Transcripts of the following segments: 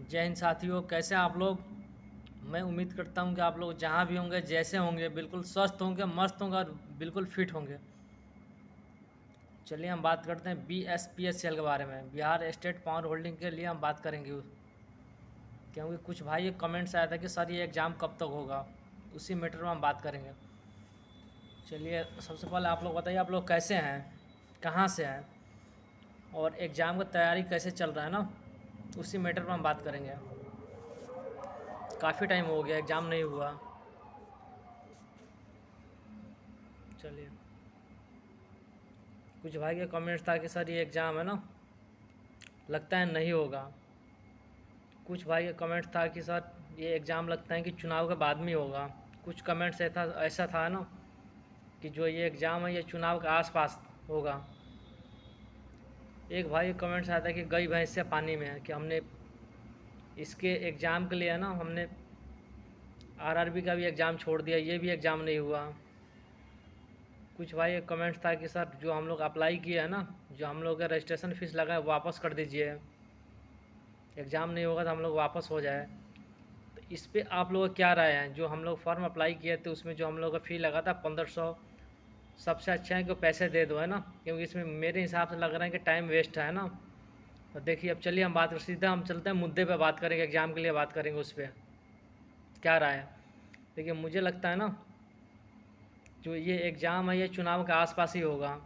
जय हिंद साथियों, कैसे हैं आप लोग। मैं उम्मीद करता हूं कि आप लोग जहां भी होंगे, जैसे होंगे, बिल्कुल स्वस्थ होंगे, मस्त होंगे और बिल्कुल फिट होंगे। चलिए हम बात करते हैं BSPSL के बारे में, बिहार स्टेट पावर होल्डिंग के लिए हम बात करेंगे। क्योंकि कुछ भाई कमेंट्स आया था कि सर ये एग्ज़ाम कब तक होगा, उसी मैटर में हम बात करेंगे। चलिए सबसे पहले आप लोग बताइए, आप लोग कैसे हैं, कहाँ से हैं और एग्ज़ाम की तैयारी कैसे चल रहा है ना, उसी मैटर पर हम बात करेंगे। काफ़ी टाइम हो गया एग्ज़ाम नहीं हुआ। चलिए, कुछ भाई के कमेंट्स था कि सर ये एग्ज़ाम है ना, लगता है नहीं होगा। कुछ भाई का कमेंट्स था कि सर ये एग्ज़ाम लगता है कि चुनाव के बाद में होगा। कुछ कमेंट्स ऐसा था ना कि जो ये एग्ज़ाम है ये चुनाव के आसपास होगा। एक भाई का कमेंट्स आया था कि गई भैंस से पानी में है, कि हमने इसके एग्ज़ाम के लिए ना हमने RRB का भी एग्ज़ाम छोड़ दिया, ये भी एग्ज़ाम नहीं हुआ। कुछ भाई एक कमेंट्स था कि सर जो हम लोग अप्लाई किए हैं ना, जो हम लोग का रजिस्ट्रेशन फ़ीस लगा है वापस कर दीजिए, एग्ज़ाम नहीं होगा तो हम लोग वापस हो जाए। तो इस पे आप लोग का क्या राय है। जो हम लोग फॉर्म अप्लाई किए थे उसमें जो हम लोग का फ़ी लगा था 1500, सबसे अच्छा है कि पैसे दे दो, है ना, क्योंकि इसमें मेरे हिसाब से लग रहा है कि टाइम वेस्ट है ना। तो देखिए अब चलिए हम बात सीधा हम चलते हैं मुद्दे पे, बात करेंगे एग्ज़ाम के लिए, बात करेंगे उस पर क्या राय है। देखिए मुझे लगता है ना, जो ये एग्ज़ाम है ये चुनाव के आसपास ही होगा।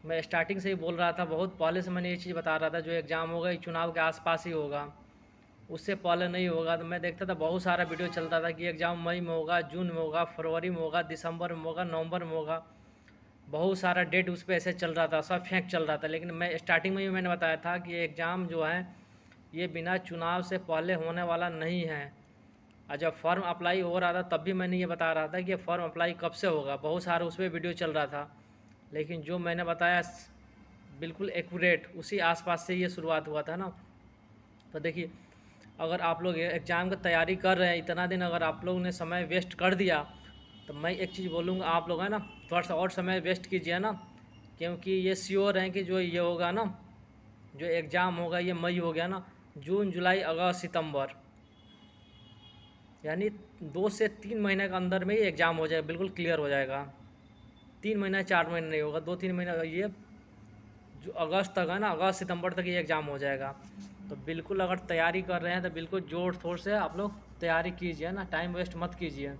मैं स्टार्टिंग से ही बोल रहा था, बहुत पहले से मैंने ये चीज़ बता रहा था, जो एग्ज़ाम होगा ये चुनाव के आसपास ही होगा, उससे पहले नहीं होगा। तो मैं देखता था बहुत सारा वीडियो चलता था कि एग्ज़ाम मई में होगा, जून में होगा, फरवरी में होगा, दिसंबर में होगा, नवंबर में होगा। बहुत सारा डेट उस पर ऐसे चल रहा था, सब फेंक चल रहा था। लेकिन मैं स्टार्टिंग में ही मैंने बताया था कि एग्ज़ाम जो है ये बिना चुनाव से पहले होने वाला नहीं है। और जब फॉर्म अप्लाई हो रहा था तब भी मैंने ये बता रहा था कि फॉर्म अप्लाई कब से होगा, बहुत सारा उस पर वीडियो चल रहा था। लेकिन जो मैंने बताया बिल्कुल एक्यूरेट, उसी आसपास से ये शुरुआत हुआ था ना। तो देखिए अगर आप लोग एग्ज़ाम की तैयारी कर रहे हैं, इतना दिन अगर आप लोगों ने समय वेस्ट कर दिया, तो मैं एक चीज़ बोलूँगा, आप लोग है ना थोड़ा सा और समय वेस्ट कीजिए ना। क्योंकि ये श्योर है कि जो ये होगा ना, जो एग्ज़ाम होगा ये मई हो गया ना, जून जुलाई अगस्त सितंबर, यानी 2 से 3 महीने के अंदर में ही एग्ज़ाम हो जाएगा, बिल्कुल क्लियर हो जाएगा। 3 महीना 4 महीने नहीं होगा, 2-3 महीना, ये जो अगस्त तक है ना, अगस्त सितंबर तक ये एग्ज़ाम हो जाएगा। तो बिल्कुल अगर तैयारी कर रहे हैं तो बिल्कुल ज़ोर शोर से आप लोग तैयारी कीजिए ना, टाइम वेस्ट मत कीजिए।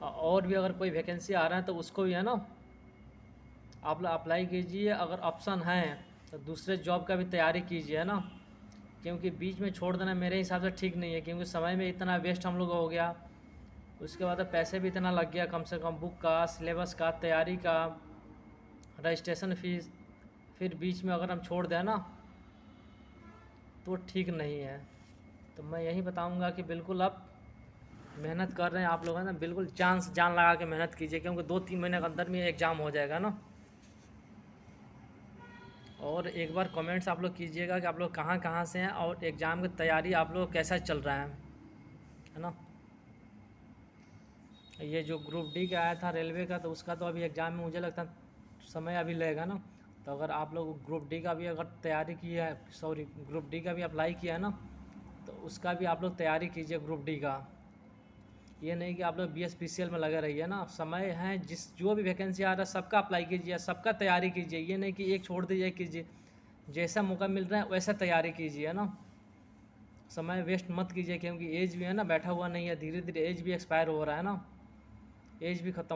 और भी अगर कोई वैकेंसी आ रहा है तो उसको भी है ना आप लोग अप्लाई कीजिए। अगर ऑप्शन है तो दूसरे जॉब का भी तैयारी कीजिए, है ना। क्योंकि बीच में छोड़ देना मेरे हिसाब से ठीक नहीं है, क्योंकि समय में इतना वेस्ट हम लोग हो गया, उसके बाद पैसे भी इतना लग गया, कम से कम बुक का, सिलेबस का, तैयारी का, रजिस्ट्रेशन फ़ीस, फिर बीच में अगर हम छोड़ दें ना तो ठीक नहीं है। तो मैं यही बताऊंगा कि बिल्कुल आप मेहनत कर रहे हैं, आप लोग हैं ना, बिल्कुल जान से जान लगा के मेहनत कीजिए, क्योंकि 2-3 महीने के अंदर में एग्ज़ाम हो जाएगा ना। और एक बार कमेंट्स आप लोग कीजिएगा कि आप लोग कहाँ कहाँ से हैं और एग्ज़ाम की तैयारी आप लोग कैसा चल रहा है ना। ये जो ग्रुप डी का आया था रेलवे का, तो उसका तो अभी एग्ज़ाम में मुझे लगता है समय अभी लगेगा ना। तो अगर आप लोग ग्रुप डी का भी अगर तैयारी की है, सॉरी ग्रुप डी का भी अप्लाई किया है ना, तो उसका भी आप लोग तैयारी कीजिए ग्रुप डी का। ये नहीं कि आप लोग BSPCL में लगे रहिए ना, समय है, जिस जो भी वैकेंसी आ रहा है सबका अप्लाई कीजिए, सबका तैयारी कीजिए। ये नहीं कि एक छोड़ दीजिए, कीजिए, जैसा मौका मिल रहा है वैसा तैयारी कीजिए ना। समय वेस्ट मत कीजिए, क्योंकि एज भी है ना बैठा हुआ नहीं है, धीरे धीरे एज भी एक्सपायर हो रहा है ना, एज भी ख़त्म